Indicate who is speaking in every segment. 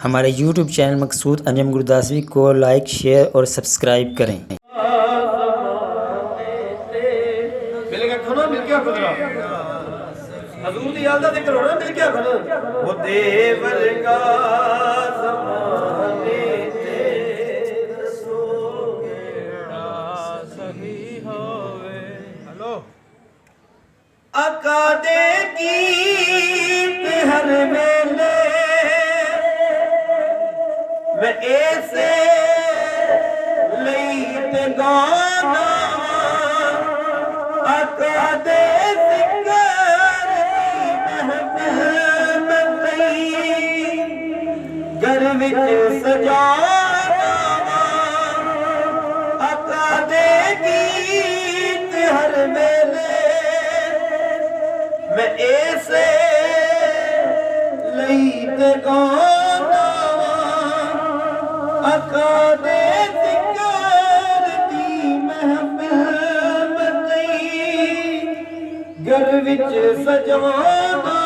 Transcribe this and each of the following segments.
Speaker 1: हमारे YouTube channel मकसूद अंजम गुरदासवी को like, share और सब्सक्राइब करें।
Speaker 2: हजूर दी याद दा जिक्र होना मिल गया खन वो देवर का ज़माने ते दसो केड़ा सही होवे। हेलो आका दे गीत हर वेले मैं ऐसे लई ते गाना आका दे घर विच सजाना आका दे गीत हर वेले मैं ऐसे लई ते गाना आका दे जिक्र दी महफिल मई घर विच सजाना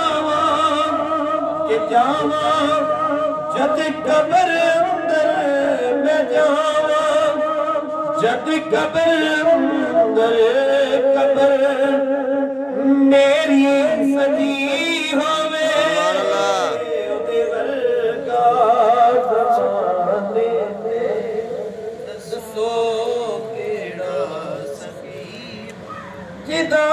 Speaker 2: के जावा जद कबर अंदर मैं जावा जद कबर अंदर कबर मेरी सजी होवे ओदे वर्गा ज़माने ते दसो केड़ा सही जिदा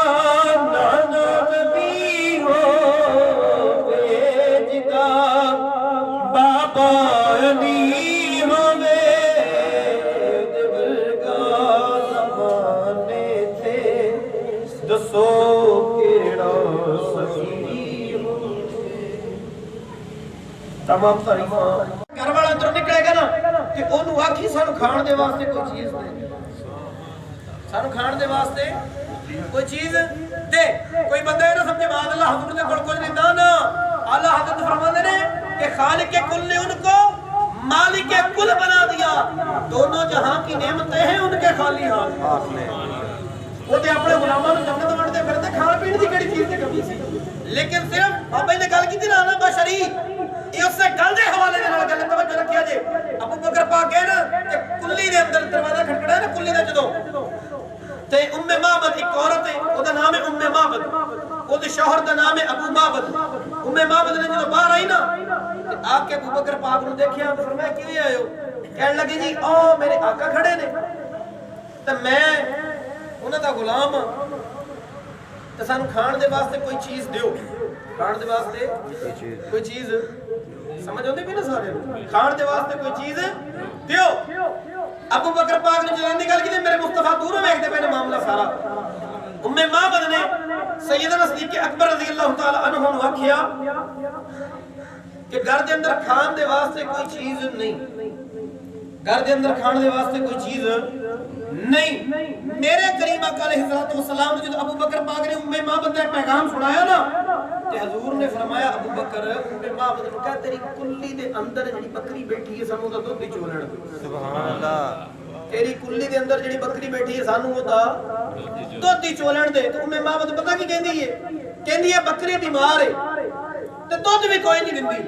Speaker 2: नाना नबी होवे जिदा बाबा अली होवे वर्गा ज़माने थे दसो केड़ा सही होवे। तमाम तारीफां घर वाला अंदरों निकलेगा ना कि ओनू आखी सानू खाण दे वास्ते कोई चीज दे, सानू खाण दे वास्ते कोई चीज दे। कोई बंदा ये ना समझे बाद अल्लाह हुजूर दे कोल कुछ नहीं दा ना। अल्लाह हज़रत फरमाते ने कि खालिक कुल ने उनको मालिक कुल बना दिया। दोनों जहां की नेमतें हैं उनके खाली हाथ में। वो ते अपने गुलामां नूं जन्नत वंडदे फिरदे, खाण पीण दी किहड़ी चीज दी कमी सी। लेकिन सिर्फ बाबा ने गल कीती ना बशरी ये उससे गल दे हवाले दे नाल गल तवज्जो रखिया जे। अबू बकर पाक कहे ना कि कुल्ली दे अंदर दरवाजा खटखड़ा ना कुल्ली दा जदों ते उम्मे माबद एक औरत है, ओदा नाम है उम्मे माबद, ओदे शौहर दा नाम है अबू माबद। उम्मे माबद ने जदों बाहर आई ना ते आके अबू बकर पाक नूं देखिया ते फरमाया किवें आए हो? कहण लगे जी ओ मेरे आका खड़े ने ते मैं उन्हां दा गुलाम ते सानू खाण दे वास्ते कोई चीज दियो। खाण दे वास्ते कोई चीज समझ आउंदी पई ना सारे नूं? खाण दे वास्ते कोई चीज दियो। अबू बकर पाक ने जलानी गल की मेरे मुस्तफा दूरों देखते पे मामला सारा। उम्मे माबद ने सैयदना सिद्दीक़ अकबर रज़ी अल्लाह तआला अन्हु ने आखिया कि घर दे अंदर खान दे वास्ते कोई चीज नहीं, घर दे अंदर खान दे वास्ते कोई चीज नहीं। मेरे करीम आका अलैहिस्सलातु वस्सलाम ने जब अबू बकर पाक ने उम्मे माबद का पैगाम सुनाया ना ते हुजूर ने फरमाया अबू बकर उम्मे माबद ने कहा तेरी कुल्ली दे अंदर जेडी बकरी बैठी है सानू दा दुध चोलण। सुभान अल्लाह। तेरी कुल्ली दे अंदर जेडी बकरी बैठी है सानू ओदा दुध चोलण दे। तो उम्मे माबद पता की कहंदी है? कहंदी है बकरी बीमार है ते दुध भी कोई नहीं दिंदी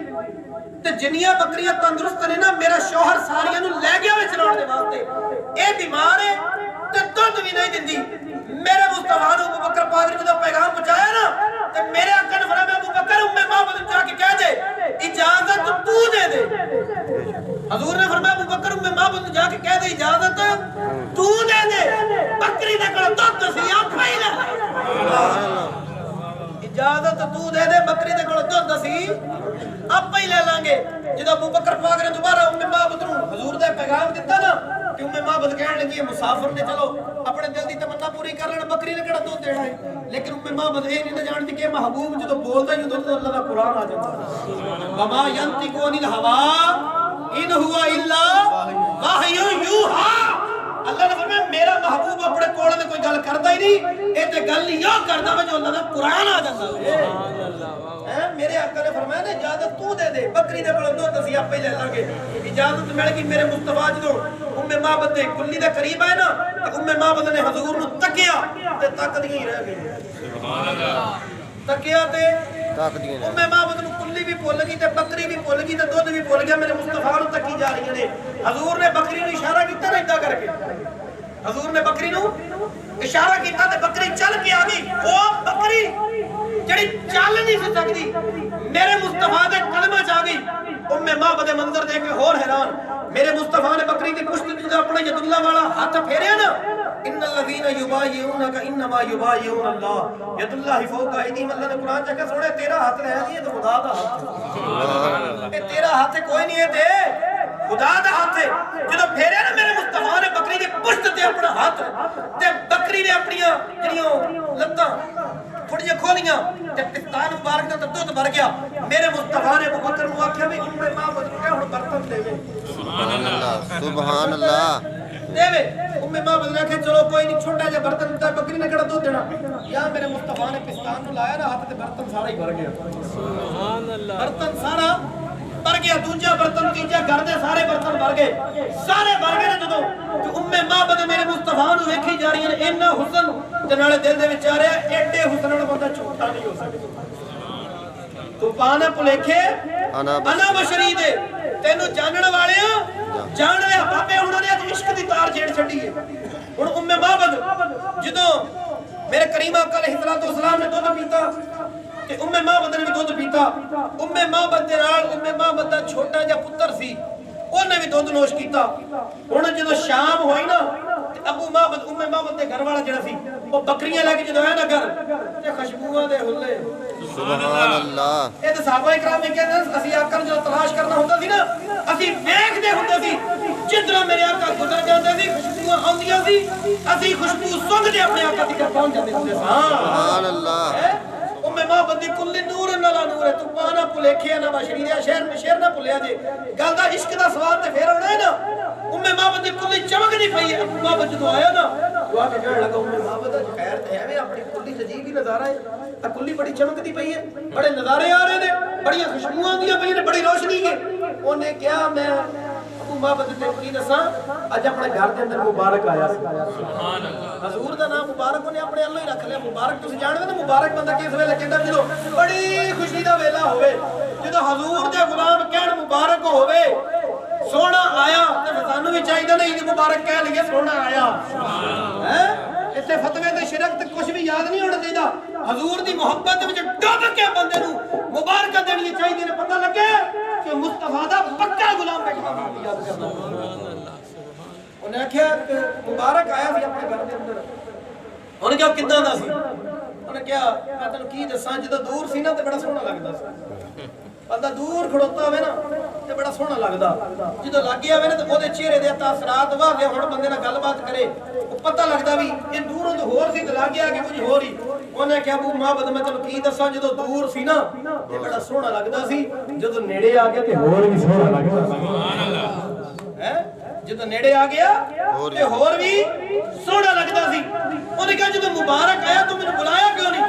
Speaker 2: ते जिन्नियां बकरियां तंदुरुस्त ने ना मेरा शौहर सारियां नु ले गया वे चलाउण दे वास्ते। ए बीमार है ते दुध भी नहीं दिंदी। मेरे मुस्तफा ने अबू बकर पाक ने जब पैगाम पहुंचाया ना ते मेरे आका ने फरमाया अबू बकर उम्मे माबद ने जाके कह दे इजाजत तू दे दे। हुजूर ने फरमाया अबू बकर उम्मे माबद ने जाके कह दे इजाजत तू दे दे। बकरी दे कोल दुध सी आपे ही ले इजाजत तू दे दे, बकरी दे कोल दुध सी आपे ही ले लांगे। जब अबू बकर पाक ने दोबारा उम्मे माबद नूं हुजूर दा पैगाम दिता ना कि उम्मे माबद कहण लगी है मुसाफिर ने चलो अपने दिल दी तमन्ना पूरी कर लेना, बकरी ने केड़ा दुध देना है। लेकिन उम्मे माबद ये नहीं जानती कि महबूब जदों बोलदा ही उदों अल्लाह दा कुरान आ जांदा। वमा यंतिकु अनिल हवा इन हुआ इल्ला वहयु यूहा। अल्लाह ने फरमाया मेरा महबूब अपने कोल ते कोई गल करदा ही नहीं, ए ते गल ही यो करदा वे जो अल्लाह दा कुरान आ जांदा है। सुभान अल्लाह। मेरे आका ने फरमाया ना इजाजत तू दे दे, बकरी दे कोल दुध ਅਸੀਂ ਆਪੇ ਲੈ ਲਾਂਗੇ। इजाजत मिल गई मेरे मुस्तफा जो उम्मे माबद दे कुल्ली दे करीब आए ना ते उम्मे माबद ने हुजूर नु तकिया ते तकदी ही रह गई। सुभान अल्लाह। तकिया ते
Speaker 3: ਤੱਕਦੀਆਂ ਨੇ
Speaker 2: ਉਮੇ ਮਾਬਦ ਨੂੰ ਕੁੱਲੀ ਵੀ ਭੁੱਲ ਗਈ ਤੇ ਬੱਕਰੀ ਵੀ ਭੁੱਲ ਗਈ ਤੇ ਦੁੱਧ ਵੀ ਭੁੱਲ ਗਿਆ ਮੇਰੇ ਮੁਸਤਫਾ ਨੂੰ ਤੱਕੀ ਜਾ ਰਹੀਆਂ ਨੇ ਹਜ਼ੂਰ ਨੇ ਬੱਕਰੀ ਨੂੰ ਇਸ਼ਾਰਾ ਕੀਤਾ ਨਾ ਇਦਾਂ ਕਰਕੇ ਹਜ਼ੂਰ ਨੇ ਬੱਕਰੀ ਨੂੰ ਇਸ਼ਾਰਾ ਕੀਤਾ ਤੇ ਬੱਕਰੀ ਚੱਲ ਕੇ ਆ ਗਈ ਉਹ ਬੱਕਰੀ ਜਿਹੜੀ ਚੱਲ ਨਹੀਂ ਸੀ ਸਕਦੀ ਮੇਰੇ ਮੁਸਤਫਾ ਦੇ ਕਦਮਾਂ 'ਚ ਆ ਗਈ ਉਮੇ ਮਾਬਦ ਦੇ ਮੰਜ਼ਰ ਦੇਖ ਕੇ ਹੋਰ ਹੈਰਾਨ मेरे मुस्तफा ने बकरी की पुश्त जो अपना यदुल्ला वाला हाथ फेरे ना इन्नल लज़ीना युबायिऊनका इन्नमा युबायिऊन अल्लाह यदुल्लाहि फौका अयदीहिम अल्लाह ने कुरान च कहा सोने तेरा हाथ है नहीं ये तो खुदा दा हाथ है तेरा हाथ कोई नहीं है ते खुदा दा हाथ है जो फेरे ना मेरे मुस्तफा ने बकरी की पुश्त ते अपना हाथ ते बकरी ने अपनी जड़ियों लत्तां थोड़ी जी खोलियां ते पिस्तान मुबारक दा दुध भर गया मेरे मुस्तफा ने अबू बकर नु आख्या भी उम्मे माबद नु कह हुन बर्तन देवे
Speaker 3: सुभान अल्लाह
Speaker 2: देवे उम्मे माबद ने आख्या चलो कोई नहीं छोटा जा बर्तन दा बकरी ने केड़ा दूध देना या मेरे मुस्तफा ने पिस्तान नु लाया ना हाथ ते बर्तन सारा ही भर गया सुभान अल्लाह बर्तन सारा भर गया दूसरा बर्तन तीसरा घर दे सारे बर्तन भर गए सारे भर गए जदों ते उम्मे माबद मेरे मुस्तफा नु वेखी जा रही है इन्ना हुस्न ते नाले दिल दे विच आ रहा एडे हुस्न नाल बंदा झूठा नहीं हो सकदा तू पाना भुलेखे अना बशरी दे तेनू जानन वाले जान लिया बाबे उन्होंने आज इश्क दी तार छेड़ छड्डी है हुन उम्मे माबद जदों मेरे करीम आका अलैहिस्सलातु वस्सलाम ने दुध पीता ते उम्मे माबद ने भी दुध पीता उम्मे माबद दे नाल उम्मे माबद दा छोटा जिहा पुत्तर सी ਉਹਨੇ ਵੀ ਦੁੱਧ ਨੋਸ਼ ਕੀਤਾ ਹੁਣ ਜਦੋਂ ਸ਼ਾਮ ਹੋਈ ਨਾ ਤੇ ਅਬੂ ਮਾਬਦ ਉਮੇ ਮਾਬਦ ਦੇ ਘਰ ਵਾਲਾ ਜਿਹੜਾ ਸੀ ਉਹ ਬੱਕਰੀਆਂ ਲੈ ਕੇ ਜਦੋਂ ਆਇਆ ਨਾ ਘਰ ਤੇ ਖੁਸ਼ਬੂਆਂ ਦੇ ਹੁੱਲੇ
Speaker 3: ਸੁਭਾਨ ਅੱਲਾ
Speaker 2: ਇਹ ਤਾਂ ਸਾਹਬਾ ਇਕਰਾਮ ਨੇ ਕਹਿੰਦੇ ਅਸੀਂ ਆਕਾ ਨੂੰ ਜਦੋਂ ਤਲਾਸ਼ ਕਰਨਾ ਹੁੰਦਾ ਸੀ ਨਾ ਅਸੀਂ ਵੇਖਦੇ ਹੁੰਦੇ ਸੀ ਜਿੱਧਰੋਂ ਮੇਰੇ ਆਕਾ ਗੁਜ਼ਰ ਜਾਂਦੇ ਸੀ ਖੁਸ਼ਬੂਆਂ ਆਉਂਦੀਆਂ ਸੀ ਅਸੀਂ ਖੁਸ਼ਬੂ ਸੁੰਘਦੇ ਆਪਣੇ ਆਕਾ ਤੱਕ ਪਹੁੰਚ ਜਾਂਦੇ ਹੁੰਦੇ ਸਾਂ
Speaker 3: ਸੁਭਾਨ ਅੱਲਾ
Speaker 2: उम्मे माबद दी कुल्ली नूर नला नूर है तू पाना भुलेखे ना बशरी दे शहर ना भुलिया जे गल दा इश्क दा सवाल ते फेर होना है ना उम्मे माबद दी कुल्ली चमकदी पई है अबू माबद जदों आया ना दुआ के कहण लगा उम्मे माबद खैर ते है वे अपनी कुल्ली अजीब ही नजारा है ता कुल्ली बड़ी चमकदी पई है बड़े नजारे आ रहे ने बड़ियां खुशबूआं आंदियां पई ने बड़ी रोशनी है ओने कहा मैं अबू माबद ते की दसा अज अपने घर दे अंदर मुबारक आया सुभान अल्लाह हजूर दा नाम मुबारक ने अपने अल्लाह ही रख लिया मुबारक तुसी जानदे ना मुबारक बंदा किस वेले कहंदा जदों बड़ी खुशी दा वेला होवे जदों हजूर दे गुलाम कहण मुबारक होवे सोना आया ते सानू भी चाहिदा नहीं कि मुबारक कह लईए सोना आया हैं इत्थे फतवे ते शिरक ते कुछ भी याद नहीं होना चाहिदा हजूर दी मोहब्बत विच डुब के बंदे नू मुबारक देनी चाहिदी ने पता लगे कि मुस्तफा दा पक्का गुलाम बैठा याद करना सुभान अल्लाह उन्हें आख्या मुबारक आया सी अपने घर दे अंदर हुन क्या किदां दा सी उन्हें क्या मैं तैनूं की दसां जदों दूर सी ना ते बड़ा सोहना लगदा सी बंदा दूर खड़ोता होवे ना ते बड़ा सोहना लगदा जदों लग गया होवे ना ते ओदे चेहरे दे तासरात वादे हुन बंदे नाल गलबात करे ओ पता लगदा भी ये दूरों तो होर सी ते लग गया कि कुछ होर ही उन्हें क्या अबू माबद मैं तैनूं की दसां जदों दूर सी ना ते बड़ा सोहना लगदा सी जदों नेड़े आ गया ते होर भी सोहना लगदा सुभान अल्लाह हैं ਜਦੋਂ ਨੇੜੇ ਆ ਗਿਆ ਤੇ ਹੋਰ ਵੀ ਸੋਹਣਾ ਲੱਗਦਾ ਸੀ ਉਹਨੇ ਕਿਹਾ ਜਦੋਂ ਮੁਬਾਰਕ ਆਇਆ ਤੂੰ ਮੈਨੂੰ ਬੁਲਾਇਆ ਕਿਉਂ ਨਹੀਂ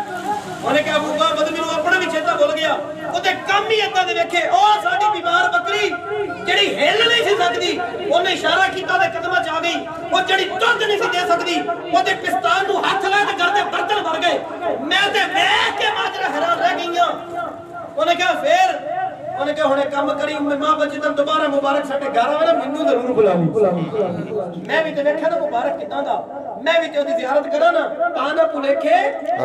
Speaker 2: ਉਹਨੇ ਕਿਹਾ ਅਬੂ ਬਾਬਦ ਮੈਨੂੰ ਆਪਣਾ ਵੀ ਚੇਤਾ ਭੁੱਲ ਗਿਆ ਉਹਦੇ ਕੰਮ ਹੀ ਇਦਾਂ ਦੇ ਵੇਖੇ ਉਹ ਸਾਡੀ ਬਿਮਾਰ ਬੱਕਰੀ ਜਿਹੜੀ ਹਿੱਲ ਨਹੀਂ ਸੀ ਸਕਦੀ ਉਹਨੇ ਇਸ਼ਾਰਾ ਕੀਤਾ ਤੇ ਕਦਮਾਂ 'ਚ ਆ ਗਈ ਉਹ ਜਿਹੜੀ ਦੁੱਧ ਨਹੀਂ ਸੀ ਦੇ ਸਕਦੀ ਉਹਦੇ ਪਿਸਤਾਨ ਨੂੰ ਹੱਥ ਲਾ ਤੇ ਕਰਦੇ ਬਰਤਨ ਭਰ ਗਏ ਮੈਂ ਤੇ ਵੇਖ ਕੇ ਮਾਜਰਾ ਹੈਰਾਨ ਰਹਿ ਗਈਆਂ ਉਹਨੇ ਕਿਹਾ ਫੇਰ ਉਹਨੇ ਕਿਹਾ ਹੁਣੇ ਕੰਮ ਕਰੀ ਉਮੇ ਮਾਬਦ ਜਦੋਂ ਦੁਬਾਰਾ ਮੁਬਾਰਕ ਸਾਡੇ ਘਰ ਆਵੇ ਨਾ ਮੈਨੂੰ ਜ਼ਰੂਰ ਬੁਲਾਵੀ ਮੈਂ ਵੀ ਤੇ ਵੇਖਿਆ ਨਾ ਮੁਬਾਰਕ ਕਿਦਾਂ ਦਾ ਮੈਂ ਵੀ ਤੇ ਉਹਦੀ ਜ਼ਿਆਰਤ ਕਰਾਂ ਨਾ ਪਾਣਾ ਭੁਲੇਖੇ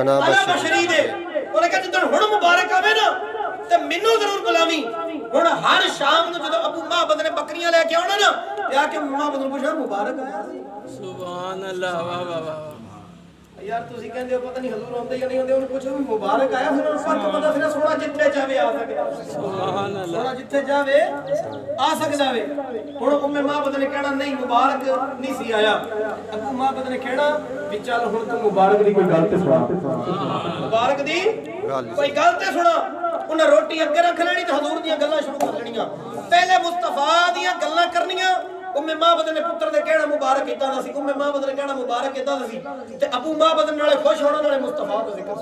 Speaker 2: ਅਨਾ ਬਸ਼ਰੀ ਦੇ ਉਹਨੇ ਕਿਹਾ ਜਦੋਂ ਹੁਣ ਮੁਬਾਰਕ ਆਵੇ ਨਾ ਤੇ ਮੈਨੂੰ ਜ਼ਰੂਰ ਬੁਲਾਵੀ ਹੁਣ ਹਰ ਸ਼ਾਮ ਨੂੰ ਜਦੋਂ ਅਬੂ ਮਾਬਦ ਨੇ ਬੱਕਰੀਆਂ ਲੈ ਕੇ ਆਉਣਾ ਨਾ ਤੇ ਆ ਕੇ ਮਾਬਦ ਨੂੰ ਪੁੱਛਣਾ ਮੁਬਾਰਕ ਆਇਆ ਸੁਭਾਨ ਅੱਲਾਹ ਵਾਹ ਵਾਹ ਵਾਹ यार तुसी कहंदे हो पता नहीं हजूर आंदे या नहीं आंदे उन्हें पूछो भी मुबारक आया फिर उन्हें फर्क पता फिर सोना जिथे जावे आ सकदा सुभान अल्लाह सोना जिथे जावे आ सकदा वे हुन उम्मे माबद ने कहना नहीं मुबारक नहीं सी आया अबू माबद ने कहना भी चल हुन तू मुबारक दी कोई गल ते सुना मुबारक दी कोई गल ते सुना उन्हें रोटी अगे रख लेनी ते हजूर दी गल्लां शुरू कर लेनियां पहले मुस्तफा दी गल्लां करनियां उम्मे माबद ने पुत्र दे कहना मुबारक कीता दा सी उम्मे माबद ने कहना मुबारक कीता दा सी ते अबू माबद नाले खुश होना नाले मुस्तफा दा जिक्र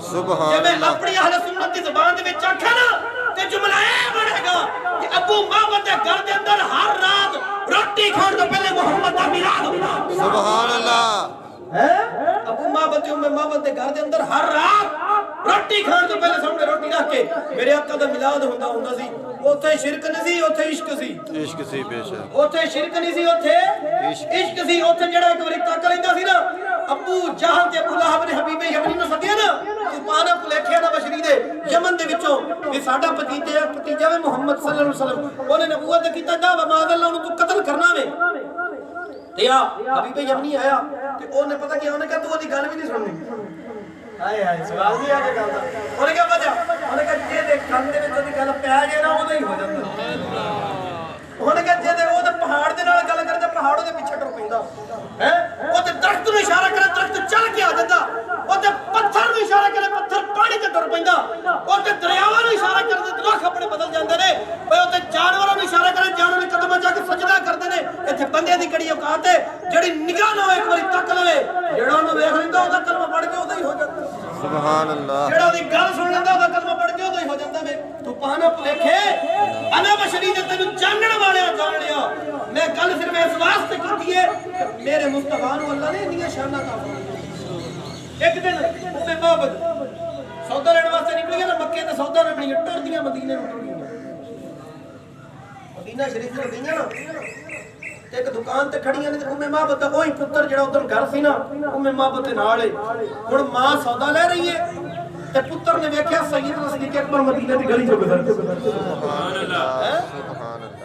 Speaker 2: सुभान अल्लाह जे मैं अपनी अहले सुन्नत दी ज़बान दे विच आखा ना ते जुमला ए बनेगा कि अबू माबद दे घर दे अंदर हर रात रोटी खाण तो पहले मोहम्मद दा मिलाद हुंदा सुभान अल्लाह है अबू महबत ते उम्मे महबत दे घर दे अंदर हर रात रोटी खाण तो पहले सामने रोटी रख के मेरे आका दा मिलाद हुंदा सी ओथे शिरक नहीं सी ओथे इश्क सी बेशक ओथे शिरक नहीं सी ओथे इश्क सी ओथे जेड़ा एक बारी तक लैंदा सी ना अबू जहल ते अबू लहब ने हबीबे यमनी नु सदिया ना तू पाना भुलेखे ना बशरी दे यमन दे विचों ये साडा भतीजा वे मुहम्मद सल्लल्लाहु अलैहि वसल्लम ओने नबूवत कीता जा मादल्लाह नु तू कत्ल करना वे ते आ हबीबे यमनी आया ते ओने पता क्या ओने कहा तू ओदी गल भी नहीं सुननी हाय हाय सवाल नहीं आ गया ओने क्या वजह ओने कहा जे दे कंन दे विच ओदी गल पै जे ना ओदा ही हो जांदा ओने कहा जे दे ओदे पहाड़ दे नाल गल करे ते पहाड़ ओदे पिछे टुर पैंदा है ओदे दरख्त नु इशारा करे दरख्त चल के आ जांदा ओदे पत्थर नु इशारा करे पत्थर पानी ते टुर पैंदा ओदे दरियावां नु इशारा करे ते रुख अपने बदल जांदे ने ओए ओदे जानवरां नु इशारा करे जानवर ने कदम जा के सजदा करदे ने इत्थे बंदे दी कड़ी औकात है जेड़ी निगाह ना एक बारी तक लवे जेड़ा ओनु वेख लैंदा ओदा कलमा पढ़ के ओदा ही हो जांदा सुभान अल्लाह जेड़ा ओदी गल सुन लैंदा ओदा कलमा पढ़ के ओदा ही हो जांदा वे तू पाना भुलेखे अना बशरी दे तेनु जानण वाले जान लिया मैं गल सिर्फ इस वास्ते कीती है मेरे मुस्तफा नु अल्लाह ने इन्नियां शाना दा एक दिन उम्मे महबत सौदा लेने वास्ते निकल गया ना मक्के ते सौदा लेने टुरदियां मदीने नु टुर गईयां मदीना शरीफ नु गईयां ना ते एक दुकान ते खड़ियां ने ते उम्मे महबत दा ओही पुत्तर जेड़ा उधर घर सी ना उम्मे महबत दे नाल है हुन मां सौदा ले रही है ते पुत्तर ने देखया सैयदना सदीक अकबर मदीने दी गली चों गुजरदे सुभान अल्लाह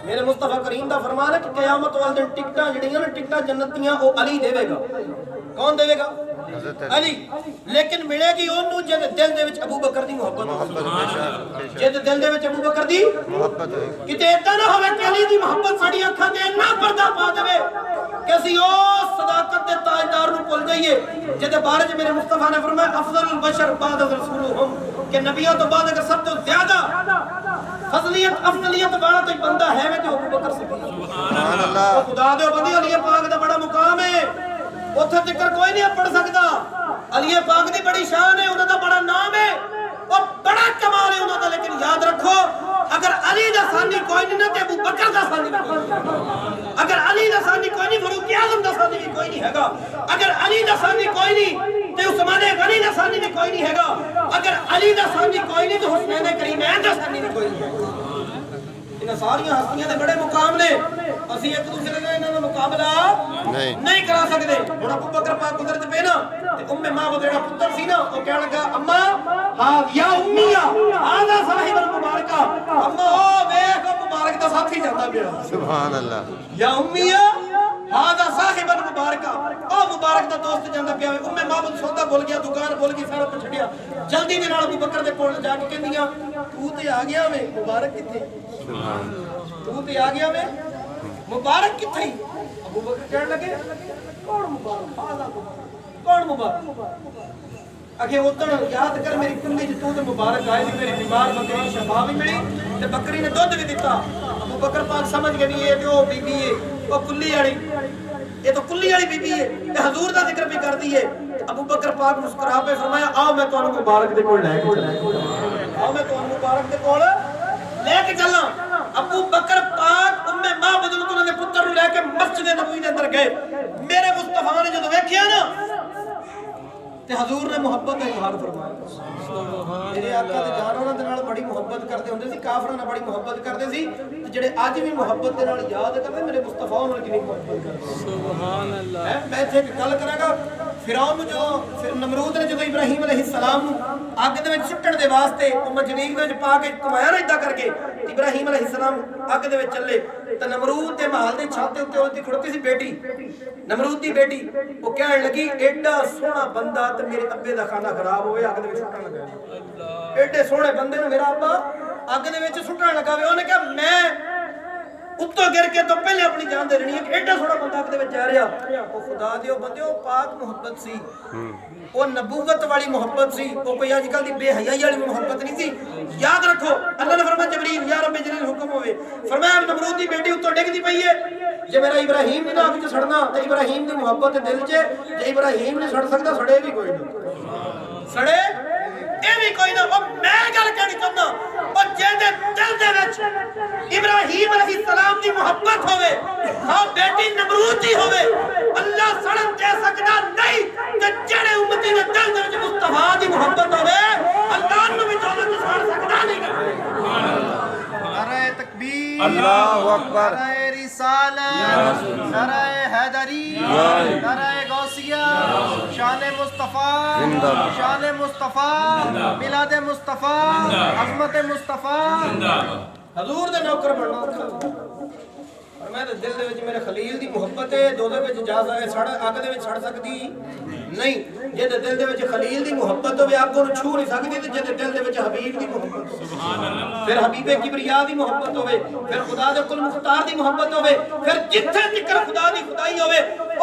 Speaker 2: मेरे मुस्तफा करीम दा फरमान है कि क़यामत वाले दिन टिकटां जड़ियां ने टिकटां जन्नत दियां ओ अली देवेगा कौन देवेगा अली लेकिन मिलेगी ओनू जिहदे दिल दे विच अबू बकर दी मोहब्बत जिहदे दिल दे विच अबू बकर दी मोहब्बत होए किते इदां ना होवे कि अली दी मोहब्बत साडी अखां ते इन्ना पर्दा पा देवे कि ਅਸੀਂ ਉਹ सदाकत दे ताजदार नु भुल जाइए जिहदे बारे च मेरे मुस्तफा ने फरमाया अफजलुल बशर बाद रसूलुहुम कि नबियों तो बाद अगर सब तो ज्यादा फजलियत अफजलियत वाला कोई बंदा है वे ते अबू बकर सिद्दीक सुभान अल्लाह खुदा दे बंदे अली पाक दा बड़ा मुकाम है उथे जिक्र कोई नहीं पढ़ सकता अली पाक दी बड़ी शान है उन्हां दा बड़ा नाम है और बड़ा कमाल है उन्हां दा लेकिन याद रखो अगर अली दा सानी कोई नहीं ना ते अबू बकर दा सानी भी कोई नहीं अगर अली दा सानी कोई नहीं फारूक आजम दा सानी भी कोई नहीं हैगा अगर अली दा सानी कोई नहीं ते उस्मान गनी दा सानी भी कोई नहीं हैगा अगर अली दा सानी कोई नहीं तो हुसैन करीमैन दा सानी भी कोई नहीं इन्हां सारियां हस्तियां दे बड़े मुकाम ने ਅਸੀਂ ਇੱਕ ਦੂਸਰੇ ਨਾਲ ਇਹਨਾਂ ਦਾ ਮੁਕਾਬਲਾ ਨਹੀਂ ਕਰਾ ਸਕਦੇ ਹੁਣ ਅਬੂ ਬਕਰ ਪਾਕ ਗੁਜ਼ਰਦੇ ਪਏ ਨਾ ਤੇ ਉਮੇ ਮਾਂ ਜਿਹੜਾ ਪੁੱਤਰ ਸੀ ਨਾ ਉਹ ਕਹਿਣ ਲੱਗਾ ਅੰਮਾ ਹਾਂ ਯਾ ਉਮੀਆ ਆਜ਼ਾ ਸਾਹਿਬ ਅਲ ਮੁਬਾਰਕਾ ਅੰਮਾ ਉਹ ਵੇਖ ਉਹ ਮੁਬਾਰਕ ਦਾ ਸਾਥੀ ਜਾਂਦਾ ਪਿਆ ਸੁਭਾਨ ਅੱਲਾਹ ਯਾ ਉਮੀਆ ਆਜ਼ਾ ਸਾਹਿਬ ਅਲ ਮੁਬਾਰਕਾ ਉਹ ਮੁਬਾਰਕ ਦਾ ਦੋਸਤ ਜਾਂਦਾ ਪਿਆ ਉਮੇ ਮਾਂ ਸੌਦਾ ਭੁੱਲ ਗਿਆ ਦੁਕਾਨ ਭੁੱਲ ਗਈ ਸਾਰਾ ਕੁਝ ਛੱਡਿਆ ਜਲਦੀ ਦੇ ਨਾਲ ਅਬੂ ਬਕਰ ਦੇ ਕੋਲ ਜਾ ਕੇ ਕਹਿੰਦੀਆਂ ਤੂੰ ਤੇ ਆ ਗਿਆ ਵੇ ਮੁਬਾਰਕ ਕਿੱਥੇ ਸੁਭਾਨ ਤੂੰ ਤੇ ਆ ਗਿਆ ਵੇ मुबारक किथे अबू बकर कहने लगे कौन मुबारक आजा कौन मुबारक आगे उतन याद कर मेरी कुंडी च तू ते मुबारक आए थी मेरी बीमार बकरी शफा भी मिली ते बकरी ने दूध भी दिता अबू बकर पाक समझ गए ये ते ओ बीबी है ओ कुल्ली वाली ये तो कुल्ली वाली बीबी है ते हुजूर दा जिक्र भी करदी है अबू बकर पाक मुस्कुरा पे फरमाया आओ मैं तुहानू मुबारक दे कोल ले आओ मैं तुहानू मुबारक दे कोल लेके चलना अबू बकर पाक उम्मे मां बदल तो उन्होंने पुत्र नु लेके मस्जिद नबवी दे अंदर गए मेरे मुस्तफा ने जब देखिया ना ते हुजूर ने मोहब्बत दा इजहार फरमाया सुभान अल्लाह मेरे आका दे जानवरां दे नाल बड़ी मोहब्बत करदे हुंदे सी काफरां नाल बड़ी मोहब्बत करदे सी ते जेड़े आज भी मोहब्बत दे नाल याद करदे मेरे मुस्तफा नाल कितनी मोहब्बत करदे सुभान अल्लाह मैं इत्थे एक गल करांगा फिरौन नु जो फिर नमरूद ने जदों इब्राहिम अलैहिस्सलाम नु अग दे विच सुੱਟਣ ਦੇ ਵਾਸਤੇ ਉਹ ਮਜਨੀਕ ਦੇ ਵਿੱਚ ਪਾ ਕੇ ਕਮਾਇਆ ਨਾ ਇਦਾਂ ਕਰਕੇ ਇਬਰਾਹੀਮ अलैहिस्सलाम अग दे ਵਿੱਚ ਚੱਲੇ ਤੇ ਨਮਰੂਦ ਦੇ ਮਹਲ ਦੀ ਛੱਤ ਦੇ ਉੱਤੇ ਉਹਦੀ ਖੜੋਤੀ ਸੀ ਬੇਟੀ ਨਮਰੂਦ ਦੀ ਬੇਟੀ ਉਹ ਕਹਿਣ ਲੱਗੀ ਐਡਾ ਸੋਹਣਾ ਬੰਦਾ ਤੇ ਮੇਰੇ ਅੱਬੇ ਦਾ ਖਾਣਾ ਖਰਾਬ ਹੋਵੇ ਅਗ ਦੇ ਵਿੱਚ ਸੁੱਟਣ ਲੱਗਾ ਅੱਲਾਹ ਐਡੇ ਸੋਹਣੇ ਬੰਦੇ ਨੂੰ ਮੇਰਾ ਅੱਬਾ ਅਗ ਦੇ ਵਿੱਚ ਸੁੱਟਣ ਲੱਗਾ ਵੇ ਉਹਨੇ ਕਿਹਾ ਮੈਂ ਉੱਤੋਂ ਗਿਰ ਕੇ ਤੋਂ ਪਹਿਲੇ ਆਪਣੀ ਜਾਨ ਦੇ ਦੇਣੀ ਹੈ ਐਡਾ ਸੋਹਣਾ ਬੰਦਾ ਅਗ ਦੇ ਵਿੱਚ ਜਾ ਰਿਹਾ ਉਹ ਖੁਦਾ ਦਿਓ ਬੰਦਿਓ ਪਾਕ ਮੁਹੱਬਤ ਸੀ ਉਹ ਨਬੂਵਤ ਵਾਲੀ ਮੁਹੱਬਤ ਸੀ ਉਹ ਕੋਈ ਅੱਜ ਕੱਲ ਦੀ ਬੇਹਯਾਈ ਵਾਲੀ ਮੁਹੱਬਤ ਨਹੀਂ ਸੀ याद रखो अल्लाह ने फरमाया जबरील या रब्बे जलील हुक्म होवे फरमाया नमरूद दी बेटी उत्तों डिगदी पई है जे मेरा इब्राहिम ने आग च सड़ना ते इब्राहिम दी मोहब्बत दिल च जे इब्राहिम ने सड़ सकदा सड़े भी कोई नहीं सड़े ਇਹ ਵੀ ਕੋਈ ਨਾ ਉਹ ਮੈਂ ਗੱਲ ਕਹਿਣੀ ਚਾਹੁੰਦਾ ਉਹ ਜਿਹਦੇ ਦਿਲ ਦੇ ਵਿੱਚ ਇਬਰਾਹੀਮ ਅਲੈਹਿਸਲਾਮ ਦੀ ਮੁਹੱਬਤ ਹੋਵੇ ਹਾਂ ਬੇਟੀ ਨਮਰੂਦ ਦੀ ਹੋਵੇ ਅੱਲਾਹ ਸੜਨ ਦੇ ਸਕਦਾ ਨਹੀਂ ਤੇ ਜਿਹੜੇ ਉਮਤੀ ਦੇ ਦਿਲ ਦੇ ਵਿੱਚ ਮੁਸਤਫਾ ਦੀ ਮੁਹੱਬਤ ਹੋਵੇ ਅੱਲਾਹ ਨੂੰ ਵੀ ਦੋਨੋਂ ਸੜ ਸਕਦਾ ਨਹੀਂ
Speaker 4: नारे तकबीर
Speaker 3: अल्लाहु अकबर
Speaker 4: नारे रिसालत नारे हैदरी नारे गौसिया शान मुस्तफ़ा
Speaker 3: जिंदाबाद।
Speaker 4: शान मुस्तफ़ा मिलाद मुस्तफ़ा अज़मत मुस्तफ़ा
Speaker 2: हजूर दे नौकर बनना और मैं तो दिल दे विच मेरे खलील दी मोहब्बत है दो दे विच जा सके सड़ अग दे विच सड़ सकदी नहीं जे दिल दे विच खलील दी मोहब्बत होवे अग ओनु छू नहीं सकदी ते जे दिल दे विच हबीब दी मोहब्बत सुभान अल्लाह फिर हबीबे किबरिया दी मोहब्बत होवे फिर खुदा दे कुल मुख्तार दी मोहब्बत होवे फिर जिथे जिक्र खुदा दी खुदाई होवे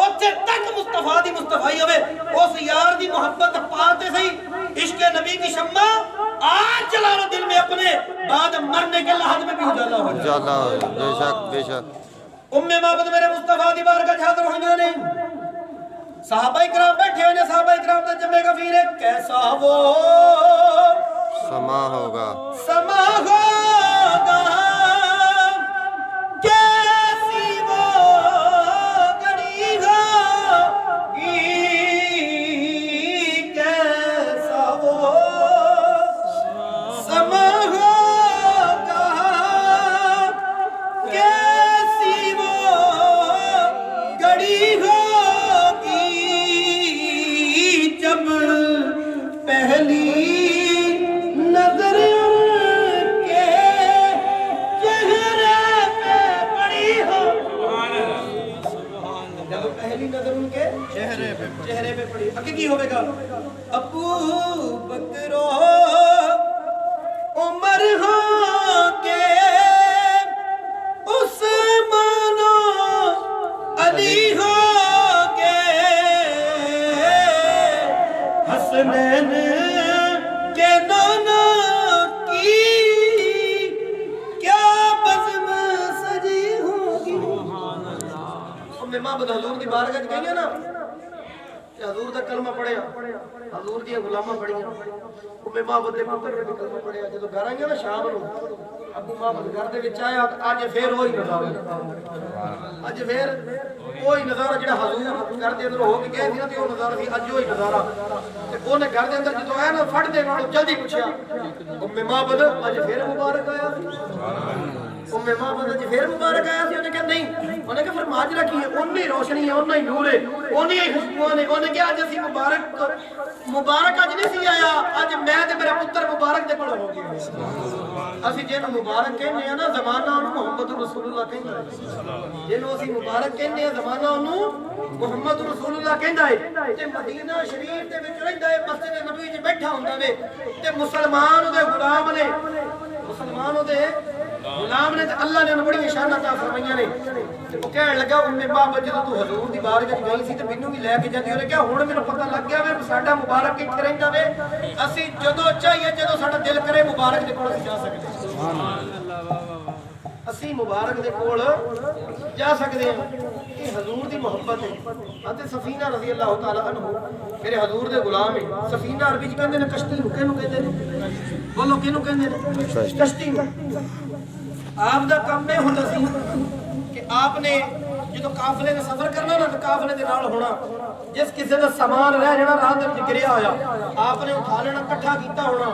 Speaker 2: ओथे तक मुस्तफा दी मुस्तफाई होवे उस यार दी मोहब्बत पाते सही इश्क नबी की शम्मा आज जला लो दिल में अपने बाद मरने के लहद में भी उजाला हो जाए
Speaker 3: जाला बेशक बेशक
Speaker 2: उम्मे माबद मेरे मुस्तफा दी बारगाह हाजिर होइयां ने सहाबा इकराम बैठे हुए ने सहाबा इकराम दा जमे गफीर है कैसा वो
Speaker 3: समा होगा
Speaker 2: कैसी वो घड़ी होगी कैसा वो समा होगा कैसी वो घड़ी होगी जब पहली नजर उनके चेहरे पे पड़ी हो जब पहली नजर उनके चेहरे पे पड़ी आगे की होगा अबू बकरो उमर हो के उस्मानो अली हो के हसनैन के दोनों की क्या बज़्म सजी होगी उम्मे मां हजूर दी बारगाह च गईयां ना ते हजूर दा कलमा पढ़िया हजूर दी गुलामां पढ़ियां उम्मे मां दे पुत्र ने भी कलमा पढ़िया जदों घर आईयां ना शाम नूं अबू माहमद घर दे विच आया अज फिर वही नज़ारा अज फिर वही नज़ारा जिहड़ा हजूर घर दे अंदर हो के गए सी ना ते ओह नज़ारा सी अज वही नज़ारा ते ओने घर दे अंदर जदों आया ना फड़ दे नाल जल्दी पुछया उम्मे माहमद अज फिर मुबारक आया उम्मे माहमद अज फिर मुबारक आया सी ओने कहा नहीं ओने कहा फिर माजरा की है ओनी रोशनी है ओना ही नूर है ओनी ही खुशबू ने ओने कहा अज असीं मुबारक अज नहीं सी आया अज मैं ते मेरा पुत्र मुबारक दे कोल हो गए ਅਸੀਂ ਜਿਹਨੂੰ ਮੁਬਾਰਕ ਕਹਿੰਦੇ ਆ ਨਾ ਜ਼ਮਾਨਾ ਉਹਨੂੰ ਮੁਹੰਮਦ ਰਸੂਲullah ਕਹਿੰਦਾ ਹੈ ਜਿਹਨੂੰ ਅਸੀਂ ਮੁਬਾਰਕ ਕਹਿੰਦੇ ਆ ਜ਼ਮਾਨਾ ਉਹਨੂੰ ਮੁਹੰਮਦ ਰਸੂਲullah ਕਹਿੰਦਾ ਹੈ ਤੇ ਮਦੀਨਾ ਸ਼ਰੀਫ ਦੇ ਵਿੱਚ ਰਹਿੰਦਾ ਹੈ ਮਸਜਿਦ ਨਬੀ 'ਚ ਬੈਠਾ ਹੁੰਦਾ ਵੇ ਤੇ ਮੁਸਲਮਾਨ ਉਹਦੇ ਗੁਲਾਮ ਨੇ ਮੁਸਲਮਾਨ ਉਹਦੇ ਗੁਲਾਮ ਨੇ ਤੇ ਅੱਲਾ ਨੇ ਉਹਨੂੰ ਬੜੀ ਨਿਸ਼ਾਨਾ ਤਾ ਫਰਮਾਈਆਂ ਨੇ ਤੇ ਉਹ ਕਹਿਣ ਲੱਗਾ ਉਮੇ ਬਾਬਾ ਜਦੋਂ ਤੂੰ ਹਜ਼ੂਰ ਦੀ ਬਾਰਗਾਹ 'ਚ ਗਈ ਸੀ ਤੇ ਮੈਨੂੰ ਵੀ ਲੈ ਕੇ ਜਾਂਦੀ ਉਹਨੇ ਕਿਹਾ ਹੁਣ ਮੈਨੂੰ ਪਤਾ ਲੱਗ ਗਿਆ ਵੇ ਸਾਡਾ ਮੁਬਾਰਕ ਕਿੱਥੇ ਰਹਿੰਦਾ ਵੇ ਅਸੀਂ ਜਦੋਂ ਚਾਹੀਏ ਜਦੋਂ ਸਾਡਾ ਦਿਲ ਕਰੇ ਮੁਬਾਰਕ ਦੇ ਕੋਲ ਅਸੀਂ ਜਾ ਸਕਦੇ ਅਸੀਂ ਮੁਬਾਰਕ ਦੇ ਕੋਲ ਜਾ ਸਕਦੇ ਹਾਂ ਇਹ ਹਜ਼ੂਰ ਦੀ ਮੁਹੱਬਤ ਹੈ ਅਤੇ ਸਫੀਨਾ ਰਜ਼ੀ ਅੱਲਾਹੁ ਤਾਲਾ ਅਨਹੂ ਮੇਰੇ ਹਜ਼ੂਰ ਦੇ ਗੁਲਾਮ ਹੈ ਸਫੀਨਾ ਅਰਬੀ ਚ ਕਹਿੰਦੇ ਨੇ ਕਸ਼ਤੀ ਨੂੰ ਕਿਹਨੂੰ ਕਹਿੰਦੇ ਨੇ ਬੋਲੋ ਕਿਹਨੂੰ ਕਹਿੰਦੇ ਨੇ ਕਸ਼ਤੀ ਨੂੰ ਆਪ ਦਾ ਕੰਮ ਇਹ ਹੁੰਦਾ ਸੀ ਕਿ ਆਪ ਨੇ ਜਦੋਂ ਕਾਫਲੇ ਨੇ ਸਫ਼ਰ ਕਰਨਾ ਨਾ ਤਾਂ ਕਾਫਲੇ ਦੇ ਨਾਲ ਹੋਣਾ ਜਿਸ ਕਿਸੇ ਦਾ ਸਮਾਨ ਰਹਿ ਜਾਣਾ ਰਾਹ ਦੇ ਵਿੱਚ ਗਿਰਿਆ ਹੋਇਆ ਆਪ ਨੇ ਉਠਾ ਲੈਣਾ ਇਕੱਠਾ ਕੀਤਾ ਹੋਣਾ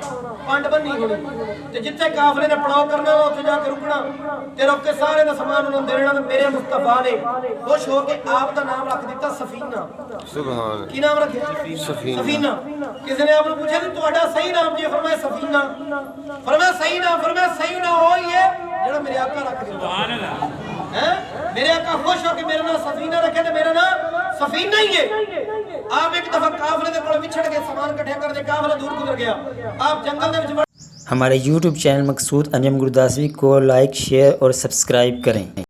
Speaker 2: ਪੰਡ ਬੰਨੀ ਹੋਣੀ ਤੇ ਜਿੱਥੇ ਕਾਫਲੇ ਨੇ ਪੜਾਅ ਕਰਨਾ ਉੱਥੇ ਜਾ ਕੇ ਰੁਕਣਾ ਤੇ ਰੁਕ ਕੇ ਸਾਰੇ ਦਾ ਸਮਾਨ ਉਹਨਾਂ ਨੂੰ ਦੇਣਾ ਤੇ ਮੇਰੇ ਮੁਸਤਫਾ ਨੇ ਖੁਸ਼ ਹੋ ਕੇ ਆਪ ਦਾ ਨਾਮ ਰੱਖ ਦਿੱਤਾ ਸਫੀਨਾ
Speaker 3: सुभान
Speaker 2: ਕੀ ਨਾਮ ਰੱਖਿਆ ਸਫੀਨਾ ਕਿਸੇ ਨੇ ਆਪ ਨੂੰ ਪੁੱਛਿਆ ਕਿ ਤੁਹਾਡਾ ਸਹੀ ਨਾਮ ਕੀ ਹੈ ਫਰਮਾਇਆ ਸਫੀਨਾ ਫਰਮਾਇਆ ਸਹੀ ਨਾਮ ਹੋਈ ਹੈ ਜਿਹੜਾ ਮੇਰੇ ਆਕਾ ਰੱਖ ਦਿੱਤਾ ਸੁਭਾਨ ਅੱਲਾਹ ਹੈ मेरे आका खुश हो के मेरा नाम सफीना रखे तो मेरा नाम सफीना ही है आप एक दफा काफले दे कोल विछड़ के सामान इकट्ठे कर दे काफला दूर गुजर गया आप जंगल दे विच
Speaker 1: हमारे YouTube चैनल मकसूद अंजम गुरदासवी को लाइक शेयर और सब्सक्राइब करें।